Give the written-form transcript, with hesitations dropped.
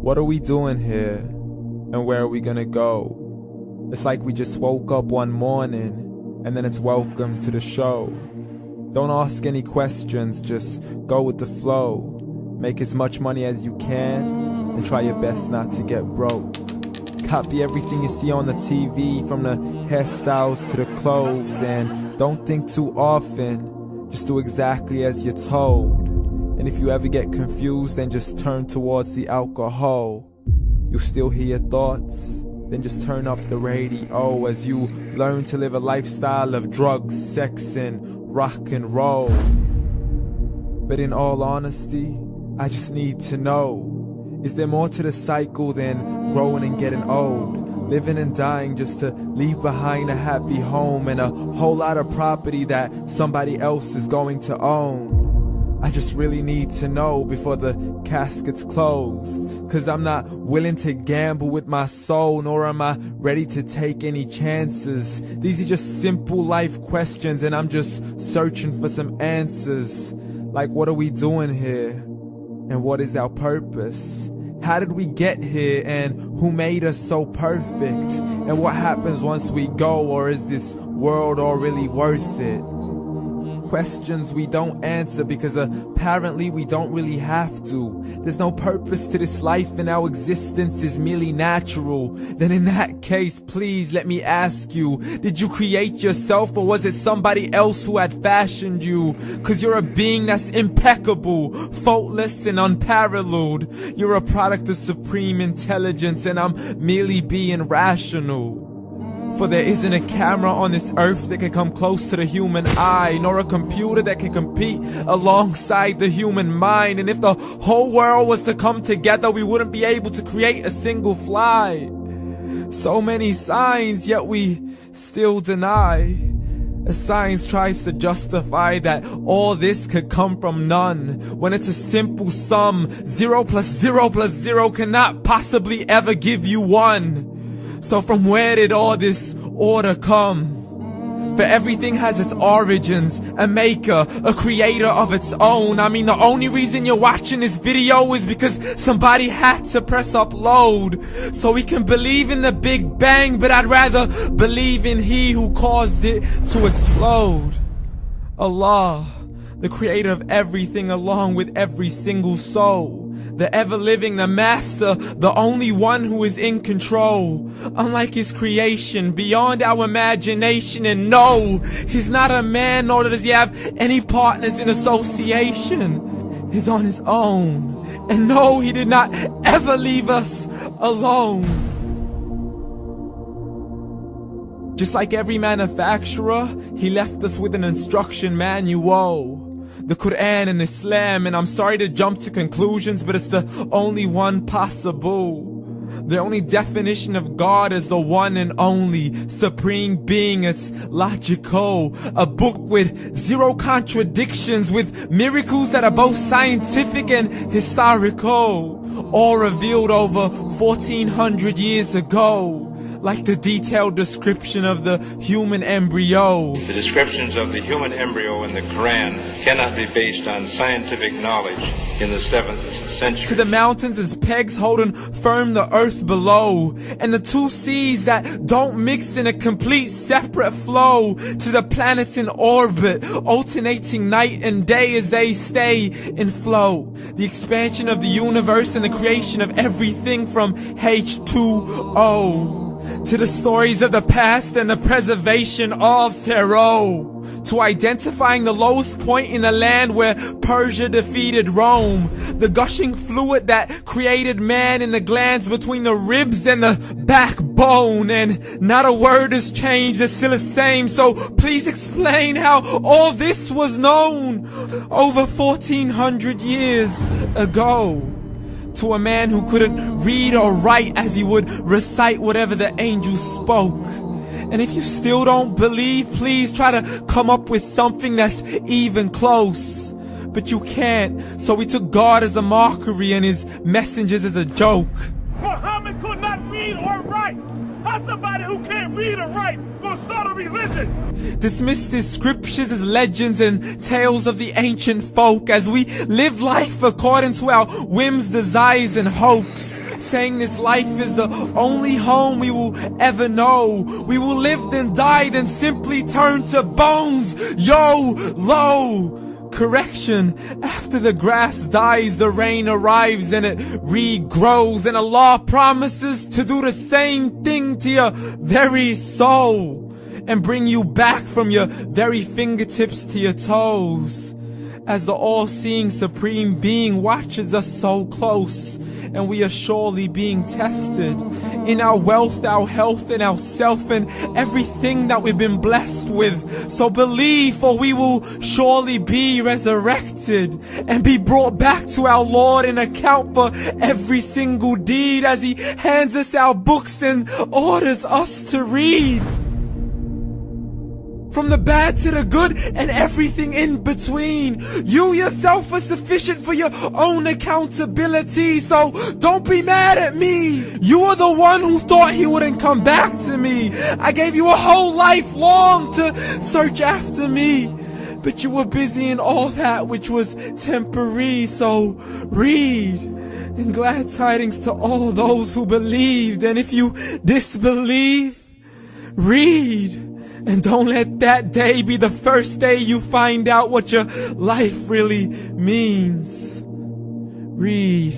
What are we doing here? And where are we gonna go? It's like we just woke up one morning, and then it's welcome to the show. Don't ask any questions, just go with the flow. Make as much money as you can, and try your best not to get broke. Copy everything you see on the TV, from the hairstyles to the clothes, and don't think too often, just do exactly as you're told. And if you ever get confused, then just turn towards the alcohol. You'll still hear your thoughts, then just turn up the radio as you learn to live a lifestyle of drugs, sex, and rock and roll. But in all honesty, I just need to know, is there more to the cycle than growing and getting old? Living and dying just to leave behind a happy home and a whole lot of property that somebody else is going to own. I just really need to know before the casket's closed, 'cause I'm not willing to gamble with my soul, nor am I ready to take any chances. These are just simple life questions, and I'm just searching for some answers. Like, what are we doing here? And what is our purpose? How did we get here, and who made us so perfect? And what happens once we go, or is this world all really worth it? Questions we don't answer because apparently we don't really have to. There's no purpose to this life and our existence is merely natural. Then in that case, please let me ask you, did you create yourself, or was it somebody else who had fashioned you? 'Cause you're a being that's impeccable, faultless and unparalleled. You're a product of supreme intelligence, and I'm merely being rational. For there isn't a camera on this earth that can come close to the human eye, nor a computer that can compete alongside the human mind. And if the whole world was to come together, we wouldn't be able to create a single fly. So many signs, yet we still deny. As science tries to justify that all this could come from none, when it's a simple sum, 0 plus 0 plus 0 cannot possibly ever give you 1. So from where did all this order come? For everything has its origins, a maker, a creator of its own. I mean, the only reason you're watching this video is because somebody had to press upload. So we can believe in the Big Bang, but I'd rather believe in He who caused it to explode. Allah, the creator of everything along with every single soul. The ever-living, the master, the only one who is in control. Unlike his creation, beyond our imagination. And no, he's not a man, nor does he have any partners in association. He's on his own. And no, he did not ever leave us alone. Just like every manufacturer, he left us with an instruction manual. The Quran and Islam, and I'm sorry to jump to conclusions, but it's the only one possible. The only definition of God is the one and only supreme being. It's logical, a book with 0 contradictions, with miracles that are both scientific and historical, all revealed over 1400 years ago. Like the detailed description of the human embryo. The descriptions of the human embryo in the Quran cannot be based on scientific knowledge in the 7th century. To the mountains as pegs holding firm the earth below, and the 2 seas that don't mix in a complete separate flow. To the planets in orbit, alternating night and day as they stay in flow. The expansion of the universe and the creation of everything from H2O. To the stories of the past and the preservation of Pharaoh. To identifying the lowest point in the land where Persia defeated Rome. The gushing fluid that created man in the glands between the ribs and the backbone. And not a word has changed, it's still the same. So please explain how all this was known over 1400 years ago. To a man who couldn't read or write as he would recite whatever the angels spoke. And if you still don't believe, please try to come up with something that's even close. But you can't, so we took God as a mockery and his messengers as a joke. Muhammad could not read or write. How's somebody who can't read or write gonna start a religion? Dismissed his scriptures as legends and tales of the ancient folk, as we live life according to our whims, desires and hopes. saying this life is the only home we will ever know. We will live then die then simply turn to bones. YOLO! Correction, after the grass dies, the rain arrives and it regrows, and Allah promises to do the same thing to your very soul and bring you back from your very fingertips to your toes, as the all-seeing supreme being watches us so close, and we are surely being tested in our wealth, our health, and our self, and everything that we've been blessed with. So believe, for we will surely be resurrected and be brought back to our Lord and account for every single deed, as He hands us our books and orders us to read. From the bad to the good and everything in between. You yourself are sufficient for your own accountability, so don't be mad at me. You are the one who thought He wouldn't come back to me. I gave you a whole life long to search after me, but you were busy in all that which was temporary. So read, and glad tidings to all those who believed. And if you disbelieve, read. And don't let that day be the first day you find out what your life really means. Read.